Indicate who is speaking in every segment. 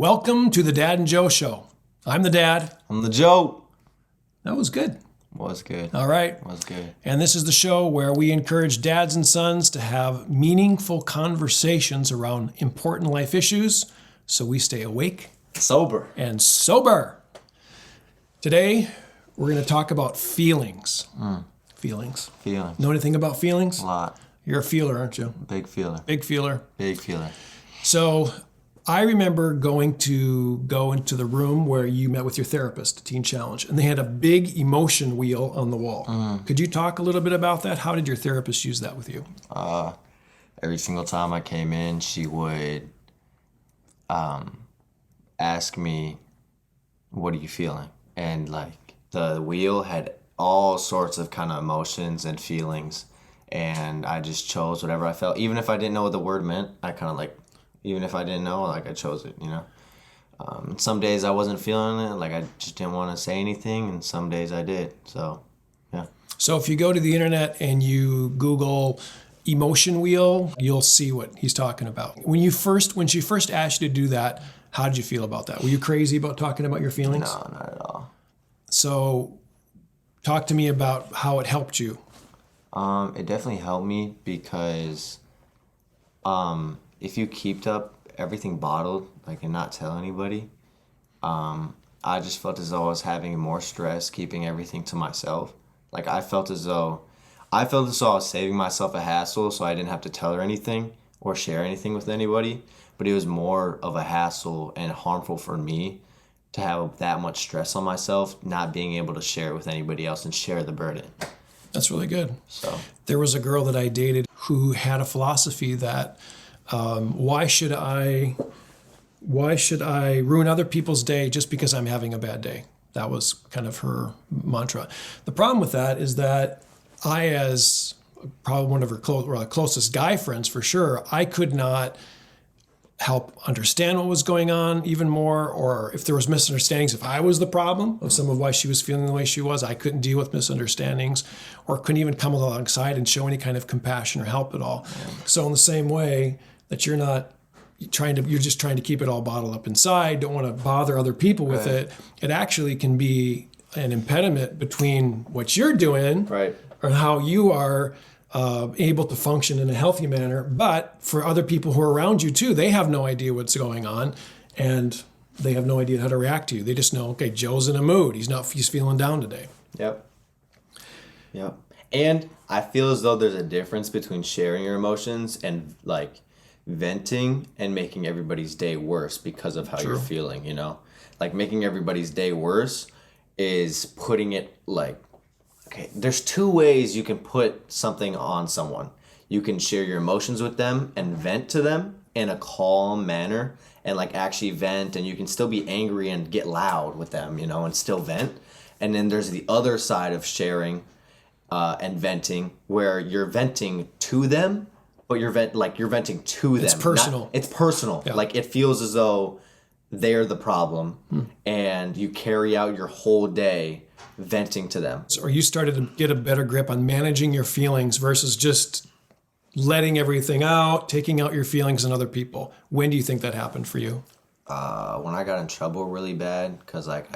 Speaker 1: Welcome to the Dad and Joe Show. I'm the dad.
Speaker 2: I'm the Joe.
Speaker 1: That was good.
Speaker 2: Was good.
Speaker 1: All right.
Speaker 2: Was good.
Speaker 1: And this is the show where we encourage dads and sons to have meaningful conversations around important life issues so we stay awake,
Speaker 2: Sober.
Speaker 1: and sober. Today, we're going to talk about feelings. Feelings.
Speaker 2: Feelings.
Speaker 1: Know anything about feelings?
Speaker 2: A lot.
Speaker 1: You're a feeler, aren't you?
Speaker 2: Big feeler.
Speaker 1: Big feeler.
Speaker 2: Big feeler.
Speaker 1: So I remember going to go into the room where you met with your therapist, Teen Challenge, and they had a big emotion wheel on the wall. Could you talk a little bit about that? How did your therapist use that with you?
Speaker 2: Every single time I came in, she would ask me, what are you feeling? And like the wheel had all sorts of kind of emotions and feelings, and I just chose whatever I felt. Even if I didn't know what the word meant, I kind of like, even if I didn't know, like I chose it, you know? Some days I wasn't feeling it, like I just didn't want to say anything, and some days I did, so yeah.
Speaker 1: So if you go to the internet and you Google emotion wheel, you'll see what he's talking about. When she first asked you to do that, how did you feel about that? Were you crazy about talking about your feelings?
Speaker 2: No, not at all.
Speaker 1: So talk to me about how it helped you.
Speaker 2: It definitely helped me because if you kept up everything bottled, like, and not tell anybody, I just felt as though I was having more stress keeping everything to myself. Like I felt as though I was saving myself a hassle, so I didn't have to tell her anything or share anything with anybody. But it was more of a hassle and harmful for me to have that much stress on myself, not being able to share it with anybody else and share the burden.
Speaker 1: That's really good.
Speaker 2: So
Speaker 1: there was a girl that I dated who had a philosophy that why should I ruin other people's day just because I'm having a bad day? That was kind of her mantra. The problem with that is that I, as probably one of her closest guy friends for sure, I could not help understand what was going on even more, or if there was misunderstandings, if I was the problem of some of why she was feeling the way she was, I couldn't deal with misunderstandings or couldn't even come alongside and show any kind of compassion or help at all. So in the same way that you're just trying to keep it all bottled up inside, don't want to bother other people with it, it actually can be an impediment between what you're doing or how you are able to function in a healthy manner. But for other people who are around you too, they have no idea what's going on and they have no idea how to react to you. They just know, okay, Joe's in a mood. He's feeling down today.
Speaker 2: Yep. And I feel as though there's a difference between sharing your emotions and like venting and making everybody's day worse because of how you're feeling, you know? Like making everybody's day worse is putting it like, okay, there's two ways you can put something on someone. You can share your emotions with them and vent to them in a calm manner and like actually vent, and you can still be angry and get loud with them, you know, and still vent. And then there's the other side of sharing and venting where you're venting to them, but you're venting to them.
Speaker 1: It's personal.
Speaker 2: It's personal.
Speaker 1: Yeah.
Speaker 2: Like it feels as though they're the problem and you carry out your whole day venting to them.
Speaker 1: Or you started to get a better grip on managing your feelings versus just letting everything out, taking out your feelings on other people. When do you think that happened for you?
Speaker 2: When I got in trouble really bad, because like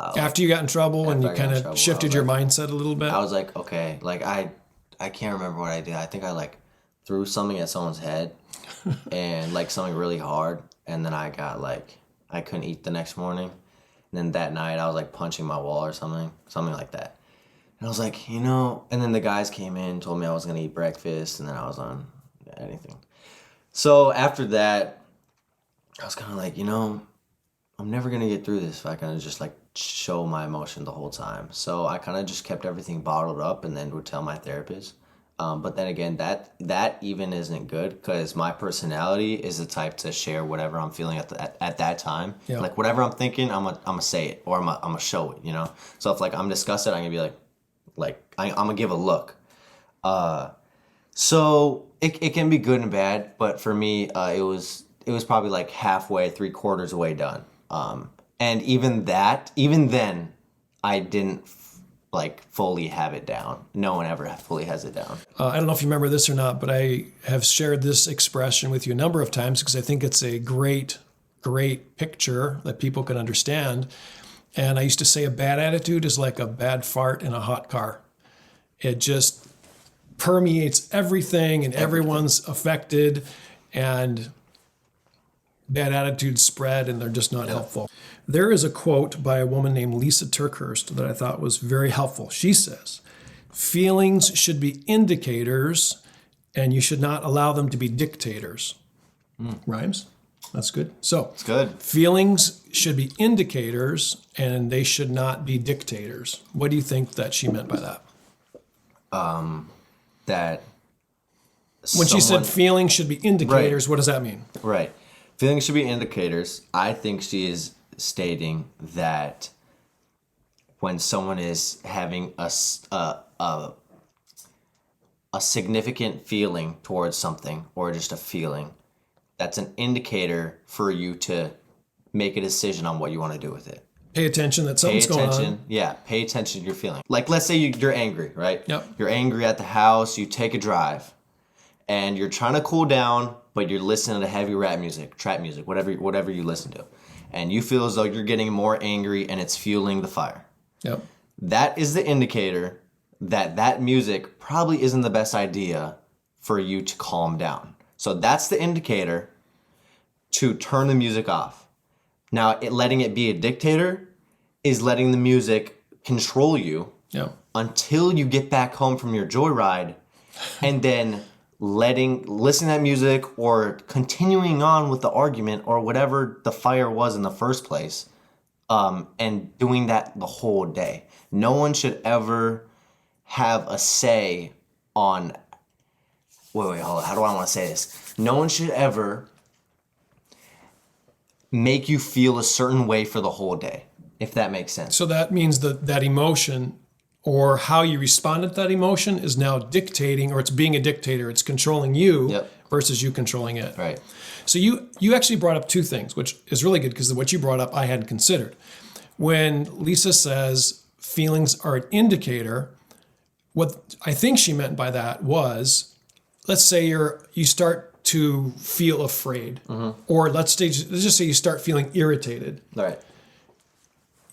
Speaker 1: After you got in trouble and you kind of shifted your mindset a little bit?
Speaker 2: I was like, okay, like I can't remember what I did. I think I like threw something at someone's head and like something really hard. And then I got like, I couldn't eat the next morning. And then that night I was like punching my wall or something like that. And I was like, you know, and then the guys came in, told me I was going to eat breakfast, and then I was on anything. So after that, I was kind of like, you know, I'm never going to get through this if I kind of just like show my emotion the whole time. So I kind of just kept everything bottled up and then would tell my therapist. But then again, that even isn't good because my personality is the type to share whatever I'm feeling at that time.
Speaker 1: Yeah.
Speaker 2: Like whatever I'm thinking, I'm gonna say it or I'm gonna show it, you know? So if like I'm disgusted, I'm gonna be like I'm gonna give a look. So it can be good and bad, but for me, it was probably like halfway, 3/4 way done. And even then, I didn't like fully have it down. No one ever fully has it down.
Speaker 1: I don't know if you remember this or not, but I have shared this expression with you a number of times because I think it's a great great picture that people can understand. And I used to say a bad attitude is like a bad fart in a hot car. It just permeates everything and everyone's affected, and bad attitudes spread and they're just not helpful. There is a quote by a woman named Lysa TerKeurst that I thought was very helpful. She says, feelings should be indicators and you should not allow them to be dictators. Rhymes? That's good. So
Speaker 2: It's good.
Speaker 1: feelings should be indicators and they should not be dictators. What do you think that she meant by that?
Speaker 2: That
Speaker 1: When she said feelings should be indicators, what does that mean?
Speaker 2: Right. Feelings should be indicators. I think she is stating that when someone is having a significant feeling towards something, or just a feeling, that's an indicator for you to make a decision on what you want to do with it.
Speaker 1: Pay attention that something's going on.
Speaker 2: Yeah, pay attention to your feeling. Like, let's say you're angry, right?
Speaker 1: Yep.
Speaker 2: You're angry at the house, you take a drive, and you're trying to cool down, but you're listening to heavy rap music, trap music, whatever you listen to. And you feel as though you're getting more angry and it's fueling the fire.
Speaker 1: Yep.
Speaker 2: That is the indicator that music probably isn't the best idea for you to calm down. So that's the indicator to turn the music off. Now, letting it be a dictator is letting the music control you until you get back home from your joyride, and then listening to that music or continuing on with the argument or whatever the fire was in the first place, and doing that the whole day. No one should ever have a say on... Wait, hold on. How do I want to say this? No one should ever make you feel a certain way for the whole day, if that makes sense.
Speaker 1: So that means that emotion, or how you respond to that emotion, is now dictating, or it's being a dictator. It's controlling you versus you controlling it.
Speaker 2: Right.
Speaker 1: So you actually brought up two things, which is really good because what you brought up I hadn't considered. When Lysa says feelings are an indicator, what I think she meant by that was, let's say you start to feel afraid, or let's just say you start feeling irritated.
Speaker 2: Right.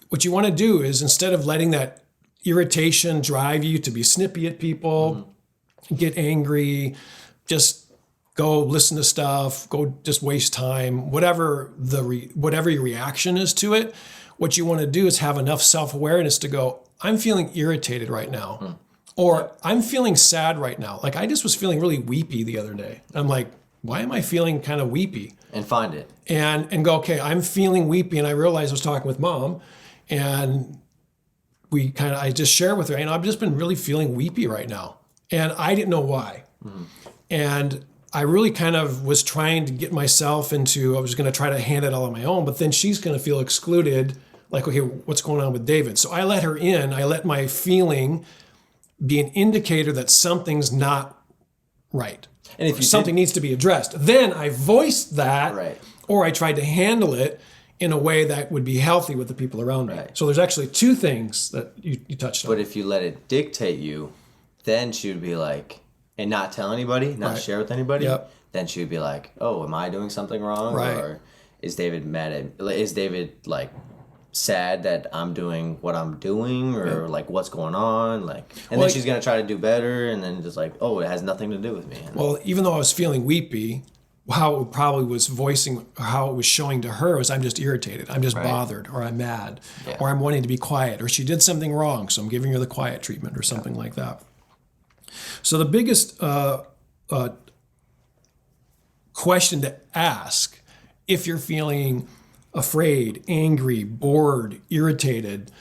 Speaker 1: What you want to do is, instead of letting that irritation drive you to be snippy at people, get angry, just go listen to stuff, go just waste time, whatever your reaction is to it, what you want to do is have enough self-awareness to go, I'm feeling irritated right now. Or I'm feeling sad right now. Like, I just was feeling really weepy the other day. I'm like, why am I feeling kind of weepy?
Speaker 2: And find it.
Speaker 1: And go, okay, I'm feeling weepy. And I realized I was talking with Mom, and I just shared with her, I've just been really feeling weepy right now. And I didn't know why. And I really kind of was trying to get myself into, I was going to try to hand it all on my own, but then she's going to feel excluded. Like, okay, what's going on with David? So I let her in. I let my feeling be an indicator that something's not right. And if something needs to be addressed, then I voiced that, or I tried to handle it in a way that would be healthy with the people around me. So there's actually two things that you touched on.
Speaker 2: But if you let it dictate you, then she would be like, and not tell anybody, not share with anybody, then she would be like, oh, am I doing something wrong? Or is David like sad that I'm doing what I'm doing, or like what's going on, then she's gonna try to do better, and then just like, oh, it has nothing to do with me.
Speaker 1: Well, even though I was feeling weepy, how it probably was voicing, how it was showing to her was, I'm just irritated, I'm just bothered, or I'm mad, or I'm wanting to be quiet, or she did something wrong, so I'm giving her the quiet treatment, or something like that. So the biggest question to ask, if you're feeling afraid, angry, bored, irritated,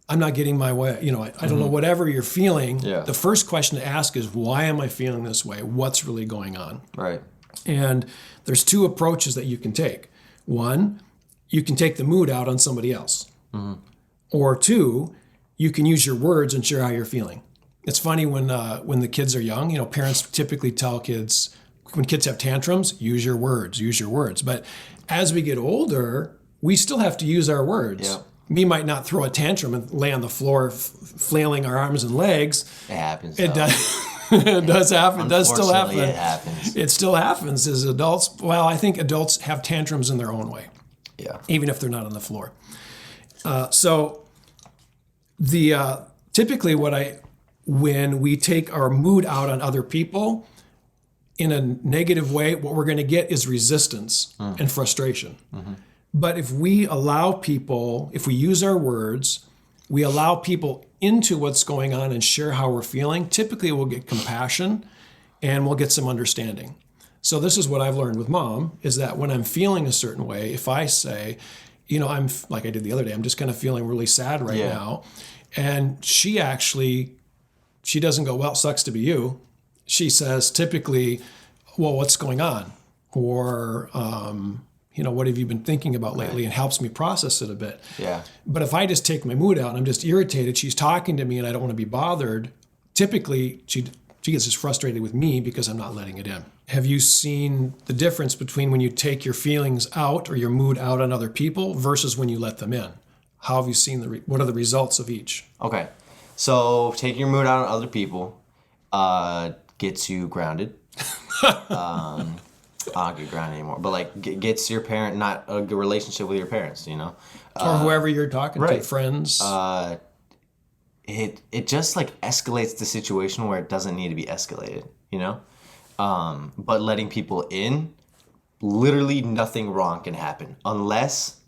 Speaker 1: I'm not getting my way, I don't know, whatever you're feeling, the first question to ask is, why am I feeling this way? What's really going on?
Speaker 2: Right.
Speaker 1: And there's two approaches that you can take. One, you can take the mood out on somebody else. Or two, you can use your words and share how you're feeling. It's funny when the kids are young, parents typically tell kids, when kids have tantrums, use your words. But as we get older, we still have to use our words. We might not throw a tantrum and lay on the floor flailing our arms and legs.
Speaker 2: It happens.
Speaker 1: It does. It does happen. It does still happen.
Speaker 2: It happens.
Speaker 1: It still happens as adults. Well, I think adults have tantrums in their own way.
Speaker 2: Yeah.
Speaker 1: even if they're not on the floor. So the typically when we take our mood out on other people in a negative way, what we're going to get is resistance and frustration. But if we allow people, if we use our words, we allow people into what's going on and share how we're feeling, typically we'll get compassion and we'll get some understanding. So this is what I've learned with Mom, is that when I'm feeling a certain way, if I say, I'm like I did the other day, I'm just kind of feeling really sad right now. And she doesn't go, well, it sucks to be you. She says typically, well, what's going on? Or, what have you been thinking about lately? And helps me process it a bit.
Speaker 2: Yeah.
Speaker 1: But if I just take my mood out and I'm just irritated, she's talking to me and I don't want to be bothered, typically she gets just frustrated with me because I'm not letting it in. Have you seen the difference between when you take your feelings out or your mood out on other people versus when you let them in? How have you seen what are the results of each?
Speaker 2: Okay. So taking your mood out on other people gets you grounded. I don't get grounded anymore, but like gets your parent, not a good relationship with your parents,
Speaker 1: Or whoever you're talking to, friends.
Speaker 2: It just like escalates the situation where it doesn't need to be escalated, but letting people in, literally nothing wrong can happen unless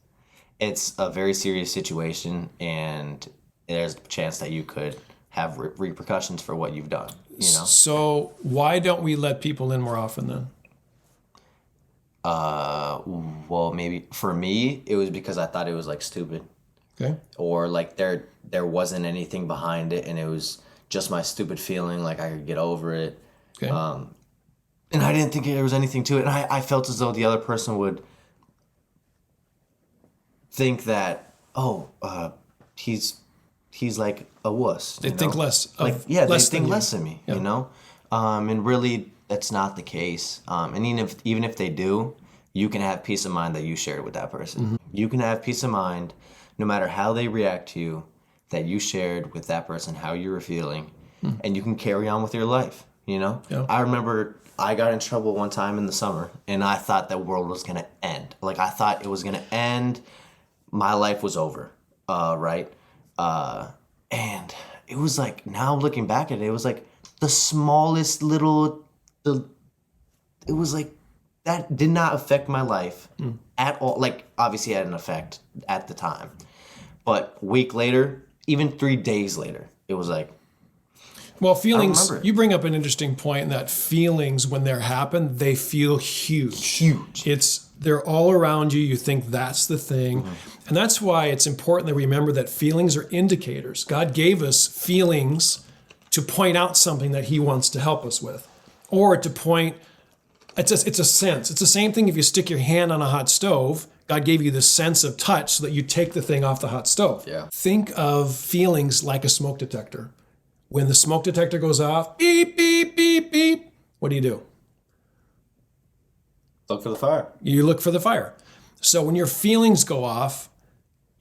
Speaker 2: it's a very serious situation and there's a chance that you could have repercussions for what you've done,
Speaker 1: So why don't we let people in more often then?
Speaker 2: Well, maybe for me, it was because I thought it was like stupid.
Speaker 1: Okay.
Speaker 2: Or like there wasn't anything behind it and it was just my stupid feeling, like I could get over it.
Speaker 1: Okay.
Speaker 2: And I didn't think there was anything to it. And I felt as though the other person would think that, he's like a wuss.
Speaker 1: They think less of
Speaker 2: they
Speaker 1: less
Speaker 2: think
Speaker 1: than
Speaker 2: less of me, and really that's not the case. And even if they do, you can have peace of mind that you shared with that person. You can have peace of mind no matter how they react to you, that you shared with that person how you were feeling, and you can carry on with your life, Yeah. I remember I got in trouble one time in the summer, and I thought the world was going to end. Like, I thought it was going to end. My life was over, right? And it was like, now looking back at it, it was like the smallest little, it was like, that did not affect my life at all. Like, obviously it had an effect at the time. But a week later, even 3 days later, it was like,
Speaker 1: well, feelings, you bring up an interesting point in that feelings, when they happen, they feel huge. They're all around you. You think that's the thing. And that's why it's important that we remember that feelings are indicators. God gave us feelings to point out something that he wants to help us with, or to point. It's a sense. It's the same thing if you stick your hand on a hot stove. God gave you the sense of touch so that you take the thing off the hot stove.
Speaker 2: Yeah.
Speaker 1: Think of feelings like a smoke detector. When the smoke detector goes off, beep, beep, beep, beep, what do?
Speaker 2: Look for the fire.
Speaker 1: You look for the fire. So when your feelings go off,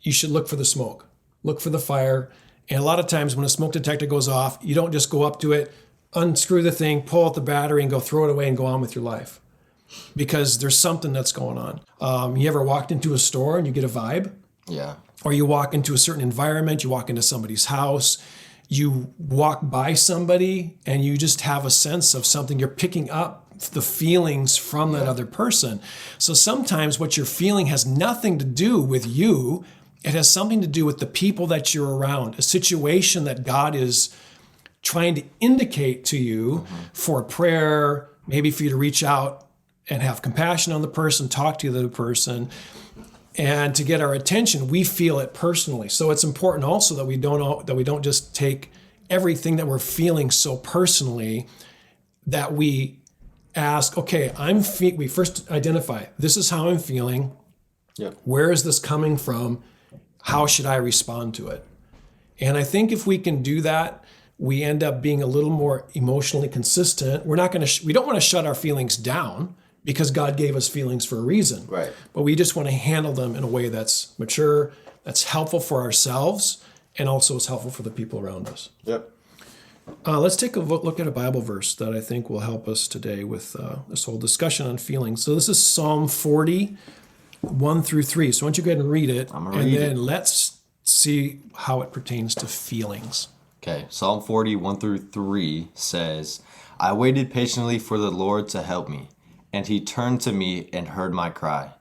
Speaker 1: you should look for the smoke. Look for the fire. And a lot of times when a smoke detector goes off, you don't just go up to it, unscrew the thing, pull out the battery, and go throw it away and go on with your life. Because there's something that's going on. You ever walked into a store and you get a vibe?
Speaker 2: Yeah.
Speaker 1: Or you walk into a certain environment, you walk into somebody's house, you walk by somebody, and you just have a sense of something. You're picking up the feelings from that other person. So sometimes what you're feeling has nothing to do with you. It has something to do with the people that you're around, a situation that God is trying to indicate to you for prayer, maybe for you to reach out and have compassion on the person, talk to the other person, and to get our attention. We feel it personally. So it's important also that we don't just take everything that we're feeling so personally, that we ask, okay, we first identify, this is how I'm feeling.
Speaker 2: Yep.
Speaker 1: Where is this coming from? How should I respond to it? And I think if we can do that, we end up being a little more emotionally consistent. We don't want to shut our feelings down, because God gave us feelings for a reason.
Speaker 2: Right.
Speaker 1: But we just want to handle them in a way that's mature, that's helpful for ourselves, and also is helpful for the people around us.
Speaker 2: Yep.
Speaker 1: Let's take a look at a Bible verse that I think will help us today with this whole discussion on feelings. So this is Psalm 40, 1 through 3. So why don't you go ahead and read it,
Speaker 2: I'm gonna
Speaker 1: and
Speaker 2: read
Speaker 1: then
Speaker 2: it.
Speaker 1: let's see how it pertains to feelings.
Speaker 2: Okay, Psalm 40, 1 through 3 says, I waited patiently for the Lord to help me, and he turned to me and heard my cry.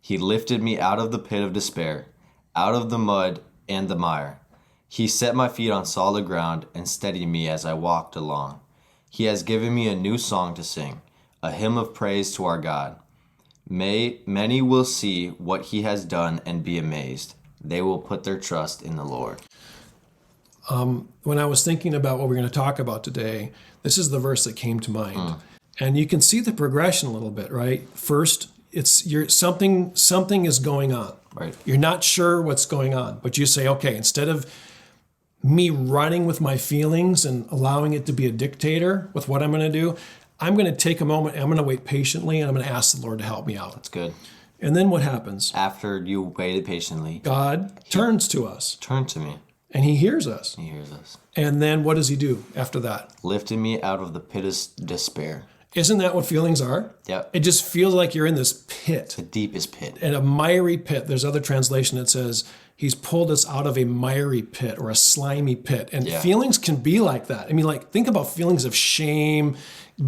Speaker 2: He lifted me out of the pit of despair, out of the mud and the mire. He set my feet on solid ground and steadied me as I walked along. He has given me a new song to sing, a hymn of praise to our God. Many will see what he has done and be amazed. They will put their trust in the Lord.
Speaker 1: When I was thinking about what we're going to talk about today, this is the verse that came to mind. And you can see the progression a little bit, right? First, something is going on.
Speaker 2: Right.
Speaker 1: You're not sure what's going on, but you say, okay, instead of me running with my feelings and allowing it to be a dictator with what I'm going to do, I'm going to take a moment, I'm going to wait patiently, and I'm going to ask the Lord to help me out.
Speaker 2: That's good.
Speaker 1: And then what happens?
Speaker 2: After you waited patiently,
Speaker 1: God turns to us,
Speaker 2: turn to me.
Speaker 1: and he hears us.
Speaker 2: He hears us.
Speaker 1: And then what does he do after that?
Speaker 2: Lifted me out of the pit of despair.
Speaker 1: Isn't that what feelings are?
Speaker 2: Yep.
Speaker 1: It just feels like you're in this pit,
Speaker 2: The deepest pit.
Speaker 1: in a miry pit. There's other translation that says he's pulled us out of a miry pit or a slimy pit. And
Speaker 2: Yeah.
Speaker 1: feelings can be like that. I mean, like, think about feelings of shame,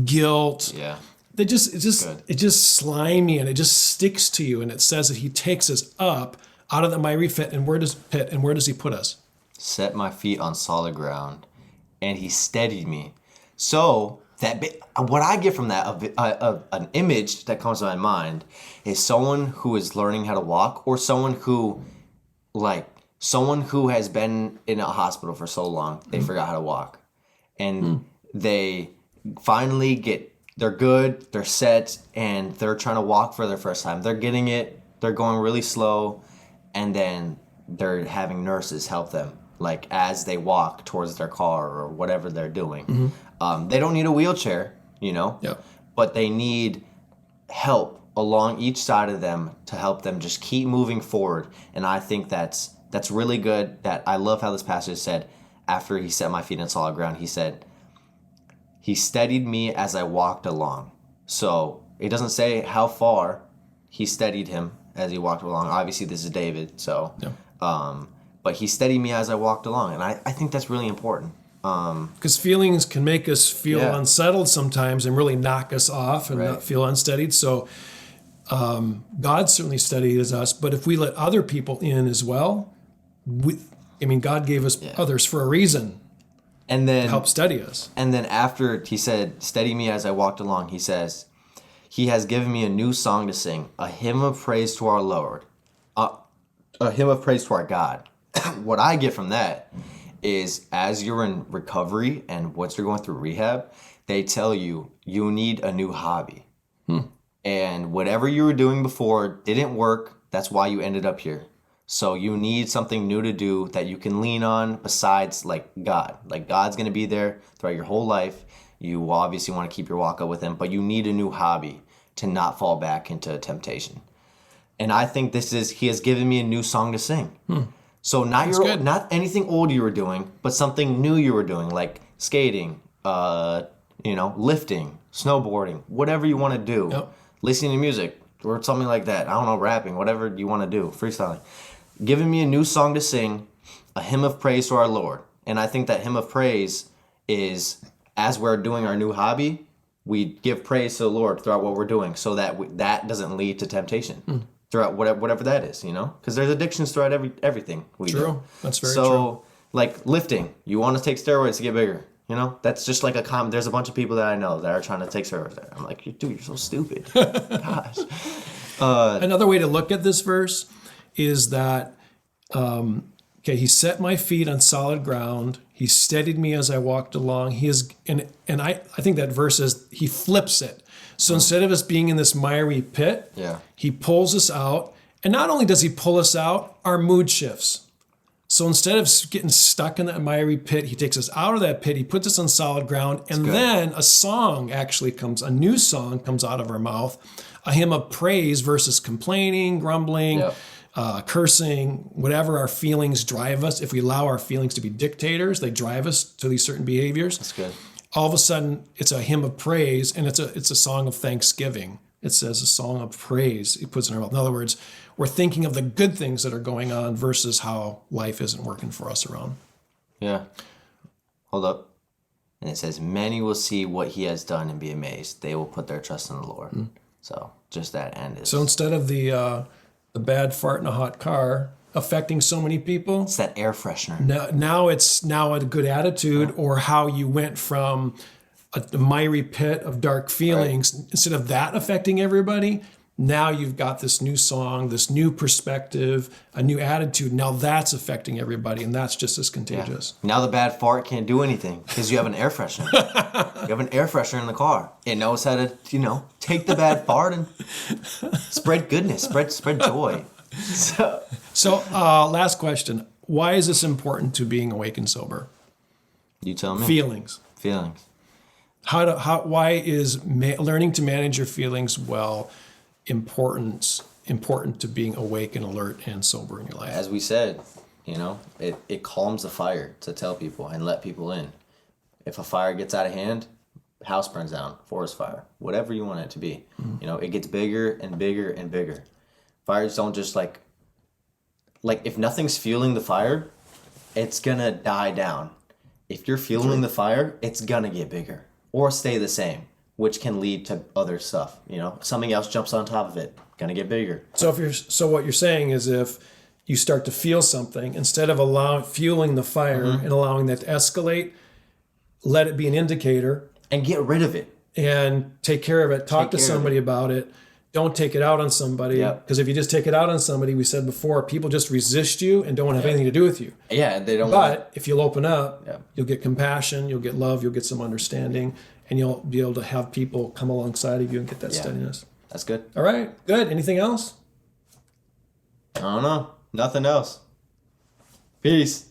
Speaker 1: guilt.
Speaker 2: Yeah.
Speaker 1: It's
Speaker 2: Good.
Speaker 1: just slimy, and it just sticks to you. And it says that he takes us up out of the miry pit. And where does he put us?
Speaker 2: Set my feet on solid ground, and he steadied me. So what I get from that, an image that comes to my mind, is someone who is learning how to walk, or someone who has been in a hospital for so long they forgot how to walk, and they finally they're good, they're set, and they're trying to walk for their first time. They're getting it, they're going really slow, and then they're having nurses help them, like as they walk towards their car or whatever they're doing. They don't need a wheelchair,
Speaker 1: Yep.
Speaker 2: but they need help along each side of them to help them just keep moving forward. And I think that's really good. That I love how this passage said, after he set my feet on solid ground, he said, he steadied me as I walked along. So it doesn't say how far he steadied him as he walked along. Obviously, this is David, so
Speaker 1: Yeah.
Speaker 2: but he steadied me as I walked along, and I think that's really important.
Speaker 1: Because feelings can make us feel
Speaker 2: Yeah.
Speaker 1: unsettled sometimes and really knock us off and
Speaker 2: Right.
Speaker 1: not feel unsteadied. So God certainly steadies us, but if we let other people in as well, God gave us others for a reason
Speaker 2: And then
Speaker 1: to help steady us.
Speaker 2: And then after he said, steady me as I walked along, he says, he has given me a new song to sing, a hymn of praise to our Lord, a hymn of praise to our God. What I get from that is, as you're in recovery and once you're going through rehab, they tell you need a new hobby. And whatever you were doing before didn't work. That's why you ended up here. So you need something new to do that you can lean on besides like God. Like God's going to be there throughout your whole life. You obviously want to keep your walk up with him, but you need a new hobby to not fall back into temptation. And I think he has given me a new song to sing. So not anything old you were doing, but something new you were doing, like skating, lifting, snowboarding, whatever you want to do, listening to music or something like that. I don't know, rapping, whatever you want to do, freestyling. Giving me a new song to sing, a hymn of praise to our Lord. And I think that hymn of praise is, as we're doing our new hobby, we give praise to the Lord throughout what we're doing, so that that doesn't lead to temptation throughout whatever that is, because there's addictions throughout everything we do.
Speaker 1: True. That's very
Speaker 2: so,
Speaker 1: true.
Speaker 2: like lifting, you want to take steroids to get bigger. That's just like there's a bunch of people that I know that are trying to take steroids. I'm like, dude, you're so stupid. Gosh.
Speaker 1: Another way to look at this verse is that, he set my feet on solid ground. He steadied me as I walked along. I think that verse is, he flips it. So instead of us being in this miry pit, he pulls us out. And not only does he pull us out, our mood shifts. So instead of getting stuck in that miry pit, he takes us out of that pit. He puts us on solid ground. And then a new song comes out of our mouth, a hymn of praise versus complaining, grumbling, cursing, whatever our feelings drive us. If we allow our feelings to be dictators, they drive us to these certain behaviors.
Speaker 2: That's good.
Speaker 1: All of a sudden, it's a hymn of praise, and it's a song of thanksgiving. it says a song of praise. He puts in our mouth. In other words, we're thinking of the good things that are going on versus how life isn't working for us around.
Speaker 2: Yeah. Hold up. And it says, many will see what he has done and be amazed. They will put their trust in the Lord. Mm. So just that end is.
Speaker 1: So instead of the bad fart in a hot car affecting so many people,
Speaker 2: it's that air freshener.
Speaker 1: Now it's a good attitude, or how you went from a miry pit of dark feelings. Right. Instead of that affecting everybody, now you've got this new song, this new perspective, a new attitude. Now that's affecting everybody, and that's just as contagious.
Speaker 2: Yeah. Now the bad fart can't do anything because you have an air freshener. You have an air freshener in the car. It knows how to, take the bad fart and spread goodness, spread joy.
Speaker 1: So last question. Why is this important to being awake and sober?
Speaker 2: You tell me.
Speaker 1: Feelings. Why is learning to manage your feelings well important to being awake and alert and sober in your life?
Speaker 2: As we said, it calms the fire to tell people and let people in. If a fire gets out of hand, house burns down, forest fire, whatever you want it to be. Mm-hmm. It gets bigger and bigger and bigger. Fires don't just like if nothing's fueling the fire, it's gonna die down. If you're fueling the fire, it's gonna get bigger or stay the same, which can lead to other stuff. Something else jumps on top of it, gonna get bigger.
Speaker 1: So what you're saying is, if you start to feel something, instead of fueling the fire mm-hmm. and allowing that to escalate, let it be an indicator
Speaker 2: and get rid of it
Speaker 1: and take care of it. Talk to somebody about it. Don't take it out on somebody, because if you just take it out on somebody, we said before, people just resist you and don't want to have anything to do with you.
Speaker 2: Yeah, they don't.
Speaker 1: But if you'll open up, you'll get compassion, you'll get love, you'll get some understanding, and you'll be able to have people come alongside of you and get that steadiness.
Speaker 2: That's good.
Speaker 1: All right, good. Anything else?
Speaker 2: I don't know. Nothing else. Peace.